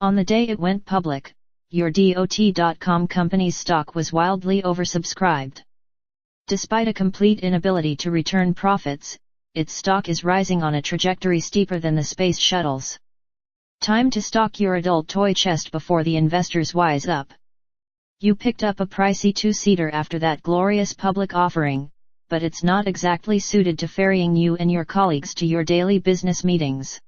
On the day it went public, your dot.com company's stock was wildly oversubscribed. Despite a complete inability to return profits, its stock is rising on a trajectory steeper than the space shuttle's. Time to stock your adult toy chest before the investors wise up. You picked up a pricey two-seater after that glorious public offering, but it's not exactly suited to ferrying you and your colleagues to your daily business meetings.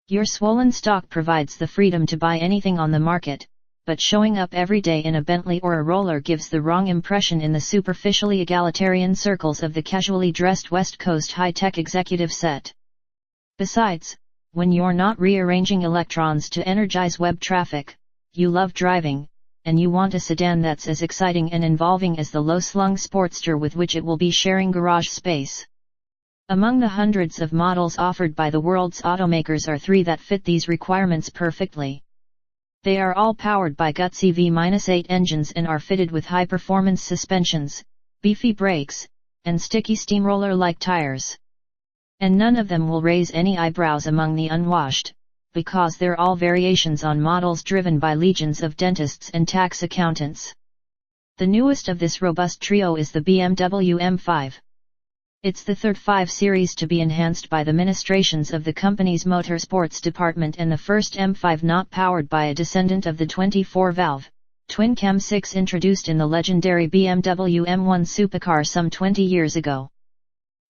Your swollen stock provides the freedom to buy anything on the market, but showing up every day in a Bentley or a roller gives the wrong impression in the superficially egalitarian circles of the casually dressed West Coast high-tech executive set. Besides, when you're not rearranging electrons to energize web traffic, you love driving, and you want a sedan that's as exciting and involving as the low-slung Sportster with which it will be sharing garage space. Among the hundreds of models offered by the world's automakers are 3 that fit these requirements perfectly. They are all powered by gutsy V-8 engines and are fitted with high-performance suspensions, beefy brakes, and sticky steamroller-like tires. And none of them will raise any eyebrows among the unwashed, because they're all variations on models driven by legions of dentists and tax accountants. The newest of this robust trio is the BMW M5. It's the third 5 Series to be enhanced by the ministrations of the company's motorsports department and the first M5 not powered by a descendant of the 24-valve, twin-cam 6 introduced in the legendary BMW M1 supercar some 20 years ago.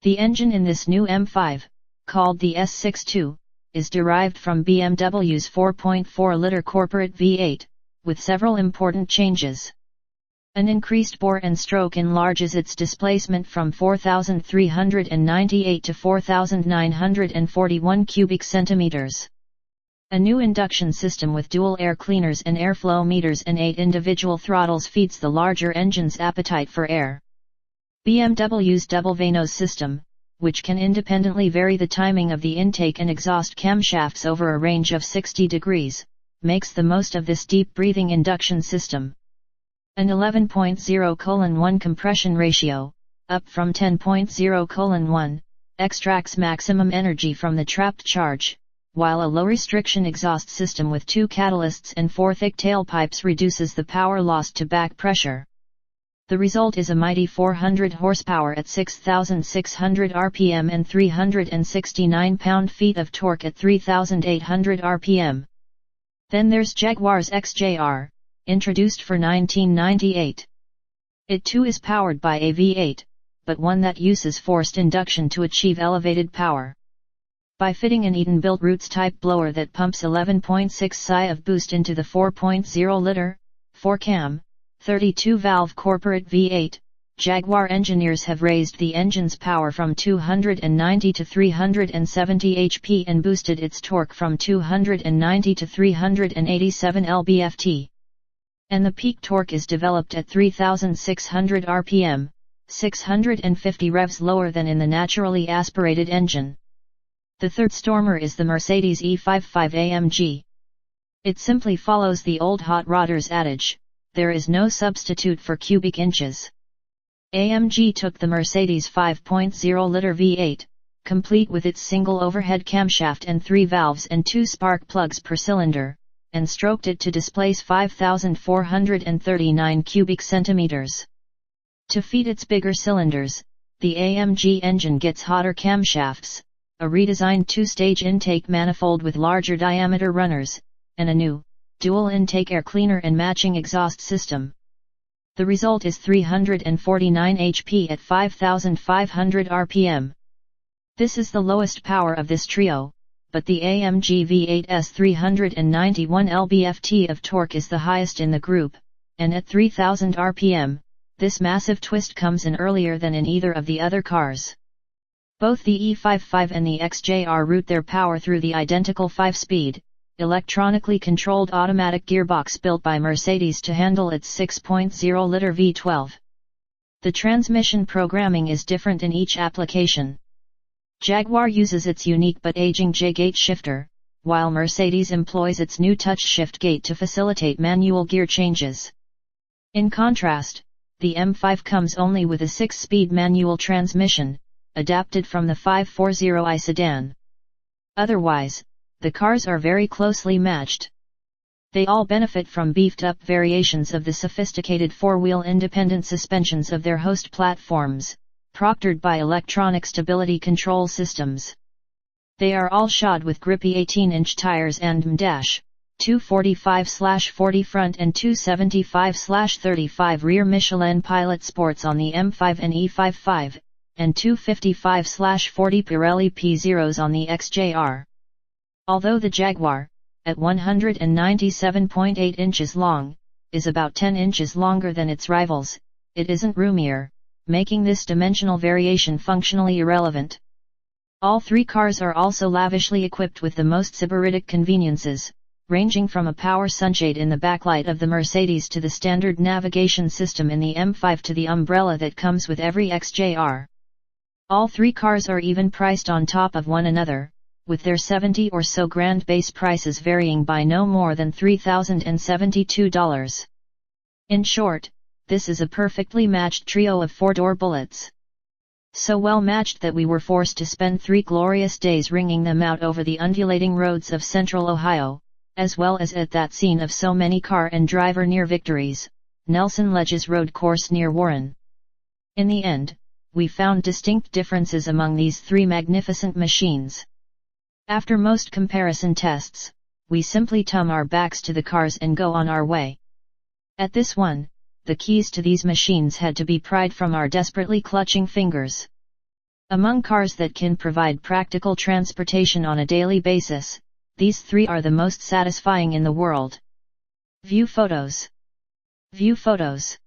The engine in this new M5, called the S62, is derived from BMW's 4.4-liter corporate V8, with several important changes. An increased bore and stroke enlarges its displacement from 4,398 to 4,941 cubic centimeters. A new induction system with dual air cleaners and airflow meters and 8 individual throttles feeds the larger engine's appetite for air. BMW's double Vanos system, which can independently vary the timing of the intake and exhaust camshafts over a range of 60 degrees, makes the most of this deep-breathing induction system. An 11.0:1 compression ratio, up from 10.0:1, extracts maximum energy from the trapped charge, while a low-restriction exhaust system with 2 catalysts and 4 thick tailpipes reduces the power lost to back pressure. The result is a mighty 400 horsepower at 6,600 rpm and 369 pound-feet of torque at 3,800 rpm. Then there's Jaguar's Xjr, introduced for 1998. It too is powered by a V8, but one that uses forced induction to achieve elevated power. By fitting an Eaton-built Roots type blower that pumps 11.6 psi of boost into the 4.0-liter, 4-cam, 32-valve corporate V8, Jaguar engineers have raised the engine's power from 290 to 370 HP and boosted its torque from 290 to 387 lb-ft. And the peak torque is developed at 3,600 rpm, 650 revs lower than in the naturally aspirated engine. The third stormer is the Mercedes E55 Amg. It simply follows the old hot rodders adage, there is no substitute for cubic inches. AMG took the Mercedes 5.0-liter V8, complete with its single overhead camshaft and 3 valves and 2 spark plugs per cylinder, and stroked it to displace 5,439 cubic centimeters. To feed its bigger cylinders, the AMG engine gets hotter camshafts, a redesigned 2-stage intake manifold with larger diameter runners, and a new, dual intake air cleaner and matching exhaust system. The result is 349 HP at 5,500 rpm. This is the lowest power of this trio, but the AMG V8's 391 lb-ft of torque is the highest in the group, and at 3,000 rpm, this massive twist comes in earlier than in either of the other cars. Both the E55 and the Xjr route their power through the identical 5-speed, electronically controlled automatic gearbox built by Mercedes to handle its 6.0-liter V12. The transmission programming is different in each application. Jaguar uses its unique but aging J-gate shifter, while Mercedes employs its new touch shift gate to facilitate manual gear changes. In contrast, the M5 comes only with a 6-speed manual transmission, adapted from the 540i sedan. Otherwise, the cars are very closely matched. They all benefit from beefed-up variations of the sophisticated four-wheel independent suspensions of their host platforms, proctored by electronic stability control systems. They are all shod with grippy 18-inch tires and M-245/40 front and 275/35 rear Michelin Pilot Sports on the M5 and E55, and 255/40 Pirelli P0s on the Xjr. Although the Jaguar, at 197.8 inches long, is about 10 inches longer than its rivals, it isn't roomier, making this dimensional variation functionally irrelevant. All three cars are also lavishly equipped with the most sybaritic conveniences, ranging from a power sunshade in the backlight of the Mercedes to the standard navigation system in the M5 to the umbrella that comes with every Xjr. All three cars are even priced on top of one another, with their 70 or so grand base prices varying by no more than $3,072. In short, this is a perfectly matched trio of four-door bullets. So well matched that we were forced to spend 3 glorious days wringing them out over the undulating roads of central Ohio, as well as at that scene of so many car and driver near victories, Nelson Ledges Road Course near Warren. In the end, we found distinct differences among these three magnificent machines. After most comparison tests, we simply turn our backs to the cars and go on our way. At this one, the keys to these machines had to be pried from our desperately clutching fingers. Among cars that can provide practical transportation on a daily basis, these three are the most satisfying in the world. View photos. View photos.